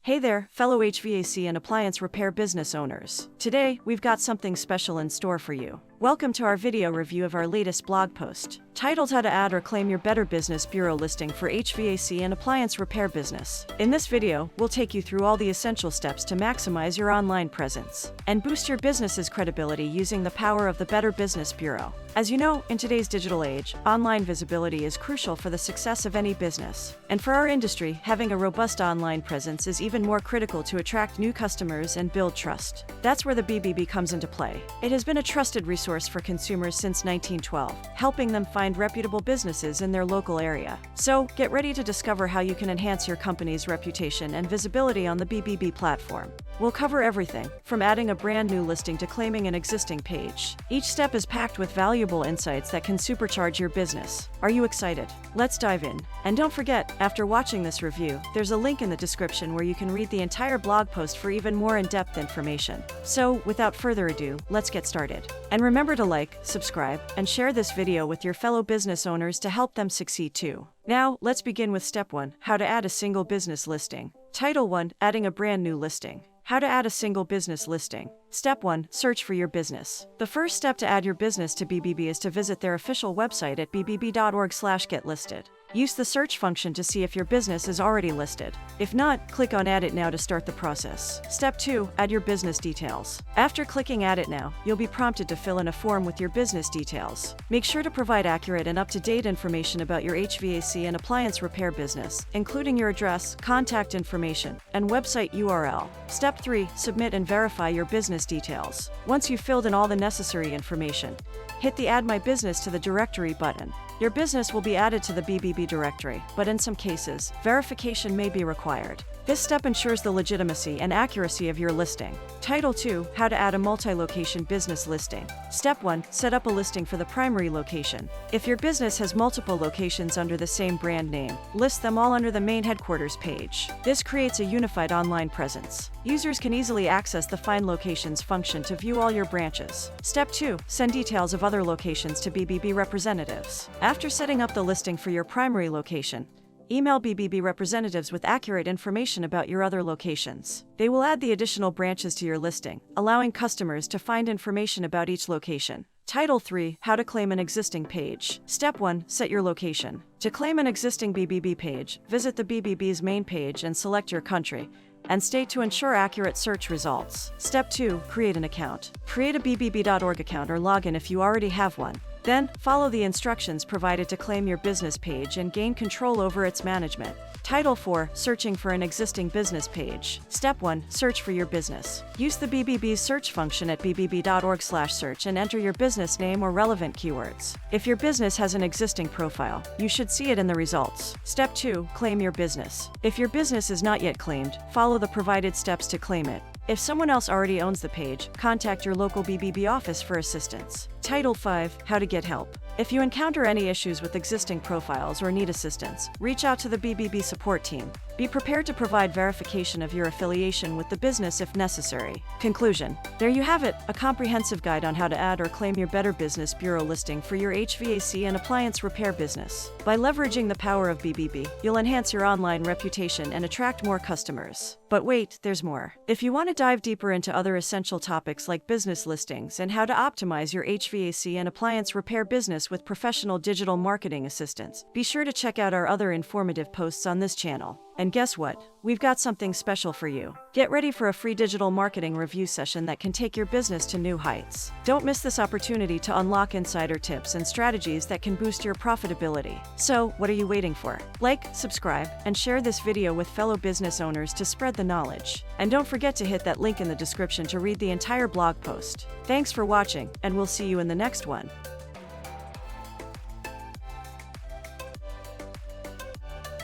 Hey there, fellow HVAC and appliance repair business owners. Today, we've got something special in store for you. Welcome to our video review of our latest blog post, titled How to Add or Claim Your Better Business Bureau Listing for HVAC and Appliance Repair Business. In this video, we'll take you through all the essential steps to maximize your online presence and boost your business's credibility using the power of the Better Business Bureau. As you know, in today's digital age, online visibility is crucial for the success of any business. And for our industry, having a robust online presence is even more critical to attract new customers and build trust. That's where the BBB comes into play. It has been a trusted resource for consumers since 1912, helping them find reputable businesses in their local area. So, get ready to discover how you can enhance your company's reputation and visibility on the BBB platform. We'll cover everything, from adding a brand new listing to claiming an existing page. Each step is packed with valuable insights that can supercharge your business. Are you excited? Let's dive in. And don't forget, after watching this review, there's a link in the description where you can read the entire blog post for even more in-depth information. So, without further ado, let's get started. And remember to like, subscribe, and share this video with your fellow business owners to help them succeed too. Now, let's begin with step 1, how to add a single business listing. Title 1, adding a brand new listing. How to add a single business listing. Step 1, search for your business. The first step to add your business to BBB is to visit their official website at bbb.org/getlisted. Use the search function to see if your business is already listed. If not, click on Add It Now to start the process. Step 2, add your business details. After clicking Add It Now, you'll be prompted to fill in a form with your business details. Make sure to provide accurate and up-to-date information about your HVAC and appliance repair business, including your address, contact information, and website URL. Step 3, submit and verify your business details. Once you've filled in all the necessary information, hit the Add My Business to the Directory button. Your business will be added to the BBB directory, but in some cases, verification may be required. This step ensures the legitimacy and accuracy of your listing. Title 2, how to add a multi-location business listing. Step 1, set up a listing for the primary location. If your business has multiple locations under the same brand name, list them all under the main headquarters page. This creates a unified online presence. Users can easily access the Find Locations function to view all your branches. Step 2, send details of other locations to BBB representatives. After setting up the listing for your primary location, email BBB representatives with accurate information about your other locations. They will add the additional branches to your listing, allowing customers to find information about each location. Title 3, how to claim an existing page. Step 1, set your location. To claim an existing BBB page, visit the BBB's main page and select your country and state to ensure accurate search results. Step 2, create an account. Create a bbb.org account or login if you already have one. Then, follow the instructions provided to claim your business page and gain control over its management. Title 4, searching for an existing business page. Step 1, search for your business. Use the BBB's search function at bbb.org/search and enter your business name or relevant keywords. If your business has an existing profile, you should see it in the results. Step 2, claim your business. If your business is not yet claimed, follow the provided steps to claim it. If someone else already owns the page, contact your local BBB office for assistance. Title 5, how to get help. If you encounter any issues with existing profiles or need assistance, reach out to the BBB support team. Be prepared to provide verification of your affiliation with the business if necessary. Conclusion. There you have it, a comprehensive guide on how to add or claim your Better Business Bureau listing for your HVAC and appliance repair business. By leveraging the power of BBB, you'll enhance your online reputation and attract more customers. But wait, there's more. If you want to dive deeper into other essential topics like business listings and how to optimize your HVAC and appliance repair business with professional digital marketing assistance, be sure to check out our other informative posts on this channel. And guess what? We've got something special for you. Get ready for a free digital marketing review session that can take your business to new heights. Don't miss this opportunity to unlock insider tips and strategies that can boost your profitability. So, what are you waiting for? Like, subscribe, and share this video with fellow business owners to spread the knowledge. And don't forget to hit that link in the description to read the entire blog post. Thanks for watching, and we'll see you in the next one.